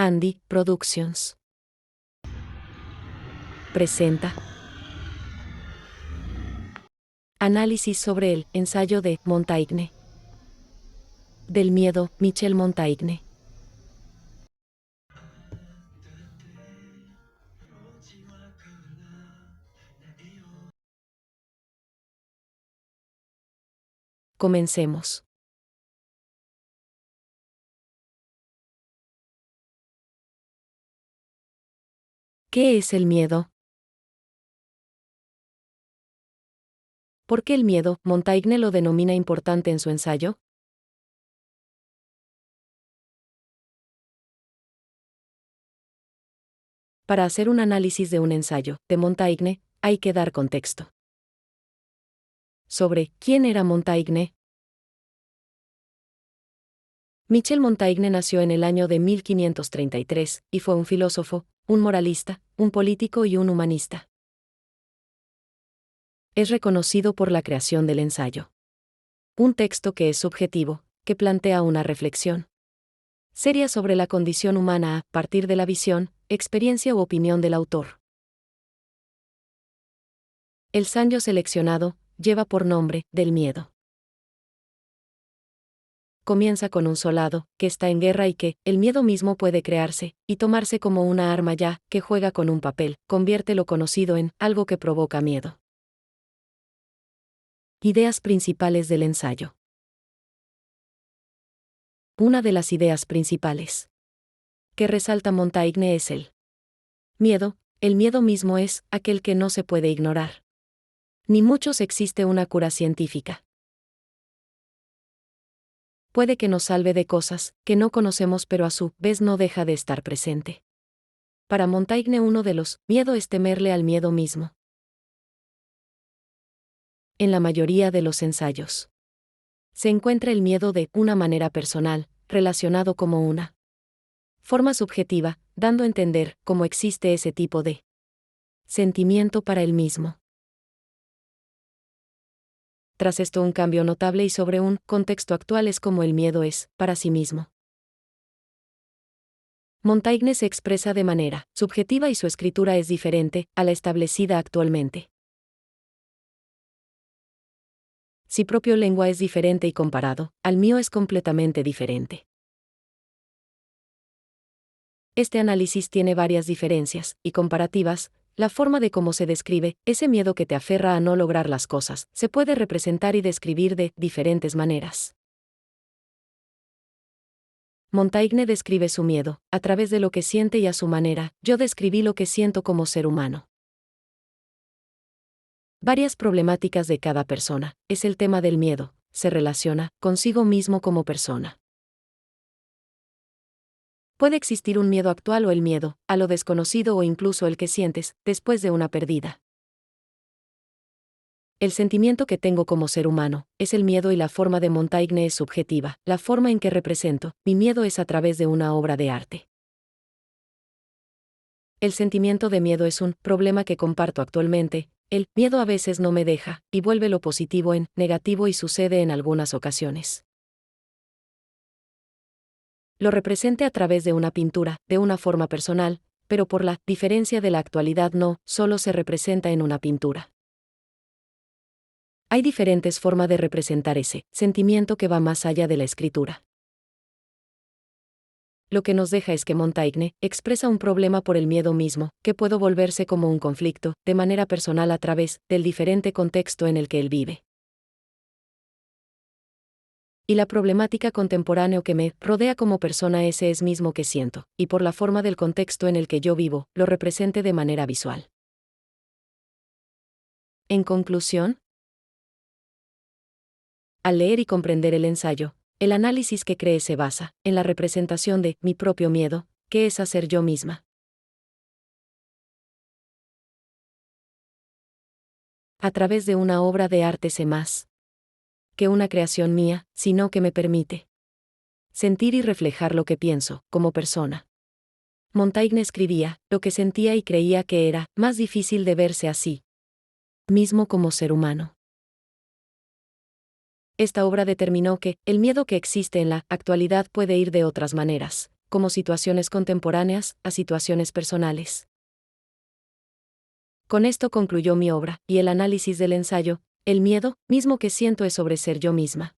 Andy Productions presenta análisis sobre el ensayo de Montaigne. Del miedo, Michel Montaigne. Comencemos. ¿Qué es el miedo? ¿Por qué el miedo, Montaigne lo denomina importante en su ensayo? Para hacer un análisis de un ensayo de Montaigne, hay que dar contexto. Sobre quién era Montaigne. Michel Montaigne nació en el año de 1533, y fue un filósofo, un moralista, un político y un humanista. Es reconocido por la creación del ensayo. Un texto que es subjetivo, que plantea una reflexión seria sobre la condición humana a partir de la visión, experiencia u opinión del autor. El ensayo seleccionado lleva por nombre Del miedo. Comienza con un soldado que está en guerra y que el miedo mismo puede crearse y tomarse como una arma ya que juega con un papel, convierte lo conocido en algo que provoca miedo. Ideas principales del ensayo. Una de las ideas principales que resalta Montaigne es el miedo. El miedo mismo es aquel que no se puede ignorar. Ni muchos existe una cura científica. Puede que nos salve de cosas que no conocemos, pero a su vez no deja de estar presente. Para Montaigne uno de los miedo es temerle al miedo mismo. En la mayoría de los ensayos se encuentra el miedo de una manera personal, relacionado como una forma subjetiva, dando a entender cómo existe ese tipo de sentimiento para él mismo. Tras esto un cambio notable y sobre un contexto actual es como el miedo es, para sí mismo. Montaigne se expresa de manera subjetiva y su escritura es diferente a la establecida actualmente. Si propio lengua es diferente y comparado, al mío es completamente diferente. Este análisis tiene varias diferencias y comparativas. La forma de cómo se describe, ese miedo que te aferra a no lograr las cosas, se puede representar y describir de diferentes maneras. Montaigne describe su miedo, a través de lo que siente y a su manera. Yo describí lo que siento como ser humano. Varias problemáticas de cada persona, es el tema del miedo, se relaciona consigo mismo como persona. Puede existir un miedo actual o el miedo a lo desconocido o incluso el que sientes después de una pérdida. El sentimiento que tengo como ser humano es el miedo y la forma de Montaigne es subjetiva. La forma en que represento mi miedo es a través de una obra de arte. El sentimiento de miedo es un problema que comparto actualmente. El miedo a veces no me deja y vuelve lo positivo en negativo y sucede en algunas ocasiones. Lo represente a través de una pintura, de una forma personal, pero por la diferencia de la actualidad no solo se representa en una pintura. Hay diferentes formas de representar ese sentimiento que va más allá de la escritura. Lo que nos deja es que Montaigne expresa un problema por el miedo mismo, que puede volverse como un conflicto, de manera personal a través del diferente contexto en el que él vive. Y la problemática contemporánea que me rodea como persona ese es mismo que siento, y por la forma del contexto en el que yo vivo, lo represente de manera visual. En conclusión, al leer y comprender el ensayo, el análisis que cree se basa en la representación de mi propio miedo, que es hacer yo misma. A través de una obra de arte sé más que una creación mía, sino que me permite sentir y reflejar lo que pienso, como persona. Montaigne escribía lo que sentía y creía que era más difícil de verse así mismo como ser humano. Esta obra determinó que el miedo que existe en la actualidad puede ir de otras maneras, como situaciones contemporáneas, a situaciones personales. Con esto concluyó mi obra, y el análisis del ensayo. El miedo, mismo que siento, es sobre ser yo misma.